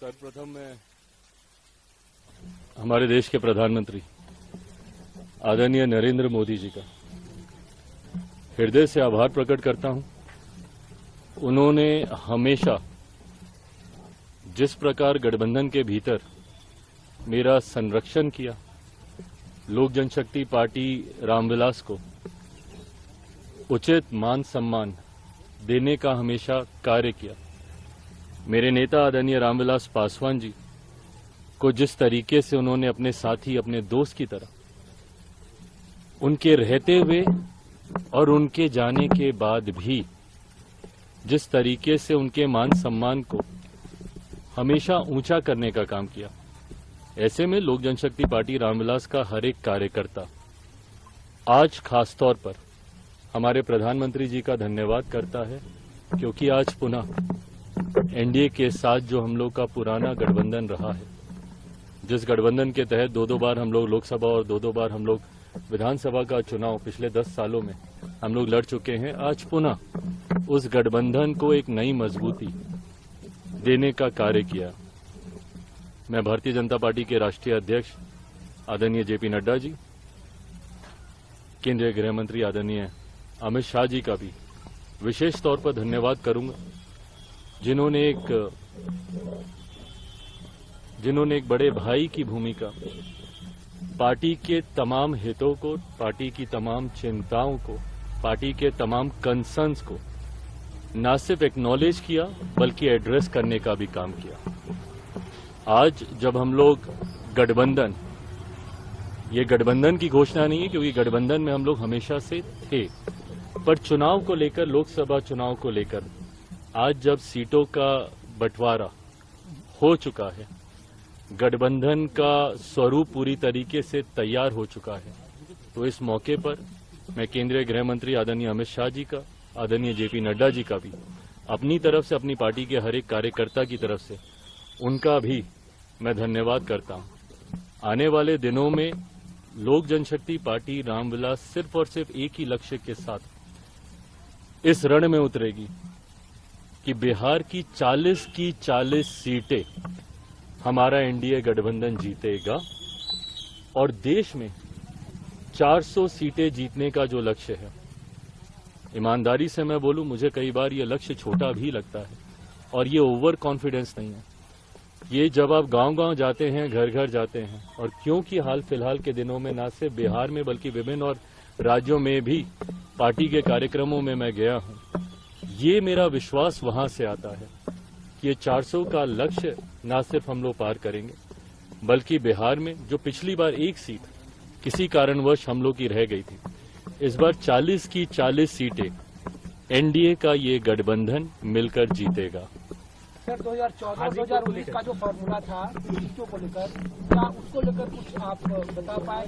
सर्वप्रथम मैं हमारे देश के प्रधानमंत्री आदरणीय नरेंद्र मोदी जी का हृदय से आभार प्रकट करता हूं। उन्होंने हमेशा जिस प्रकार गठबंधन के भीतर मेरा संरक्षण किया, लोक जनशक्ति पार्टी रामविलास को उचित मान सम्मान देने का हमेशा कार्य किया। मेरे नेता आदरणीय रामविलास पासवान जी को जिस तरीके से उन्होंने अपने साथी, अपने दोस्त की तरह, उनके रहते हुए और उनके जाने के बाद भी जिस तरीके से उनके मान सम्मान को हमेशा ऊंचा करने का काम किया, ऐसे में लोक जनशक्ति पार्टी रामविलास का हर एक कार्यकर्ता आज खास तौर पर हमारे प्रधानमंत्री जी का धन्यवाद करता है, क्योंकि आज पुनः एनडीए के साथ जो हम लोग का पुराना गठबंधन रहा है, जिस गठबंधन के तहत दो बार हम लोग लोकसभा और दो बार हम लोग विधानसभा का चुनाव पिछले 10 सालों में हम लोग लड़ चुके हैं, आज पुनः उस गठबंधन को एक नई मजबूती देने का कार्य किया। मैं भारतीय जनता पार्टी के राष्ट्रीय अध्यक्ष आदरणीय जेपी नड्डा जी, केंद्रीय गृह मंत्री आदरणीय अमित शाह जी का भी विशेष तौर पर धन्यवाद करूंगा, जिन्होंने एक बड़े भाई की भूमिका पार्टी के तमाम हितों को, पार्टी की तमाम चिंताओं को, पार्टी के तमाम कंसर्न्स को न सिर्फ एक्नॉलेज किया बल्कि एड्रेस करने का भी काम किया। आज जब हम लोग गठबंधन, ये गठबंधन की घोषणा नहीं है क्योंकि गठबंधन में हम लोग हमेशा से थे, पर चुनाव को लेकर, लोकसभा चुनाव को लेकर आज जब सीटों का बंटवारा हो चुका है, गठबंधन का स्वरूप पूरी तरीके से तैयार हो चुका है, तो इस मौके पर मैं केंद्रीय गृह मंत्री आदरणीय अमित शाह जी का, आदरणीय जेपी नड्डा जी का भी अपनी तरफ से, अपनी पार्टी के हर एक कार्यकर्ता की तरफ से उनका भी मैं धन्यवाद करता हूं। आने वाले दिनों में लोक जनशक्ति पार्टी रामविलास सिर्फ और सिर्फ एक ही लक्ष्य के साथ इस रण में उतरेगी कि बिहार की 40 सीटें हमारा एनडीए गठबंधन जीतेगा और देश में 400 सीटें जीतने का जो लक्ष्य है, ईमानदारी से मैं बोलूं, मुझे कई बार ये लक्ष्य छोटा भी लगता है और ये ओवर कॉन्फिडेंस नहीं है। ये जब आप गांव-गांव जाते हैं, घर घर जाते हैं, और क्योंकि हाल फिलहाल के दिनों में न सिर्फ बिहार में बल्कि विभिन्न और राज्यों में भी पार्टी के कार्यक्रमों में मैं गया हूं, ये मेरा विश्वास वहां से आता है कि ये 400 का लक्ष्य न सिर्फ हम लोग पार करेंगे बल्कि बिहार में जो पिछली बार एक सीट किसी कारणवश हम लोग की रह गई थी, इस बार 40 की 40 सीटें एनडीए का ये गठबंधन मिलकर जीतेगा। सर 2014-2019 का जो फॉर्मूला था सीटों को लेकर, क्या उसको लेकर कुछ आप बता पाए?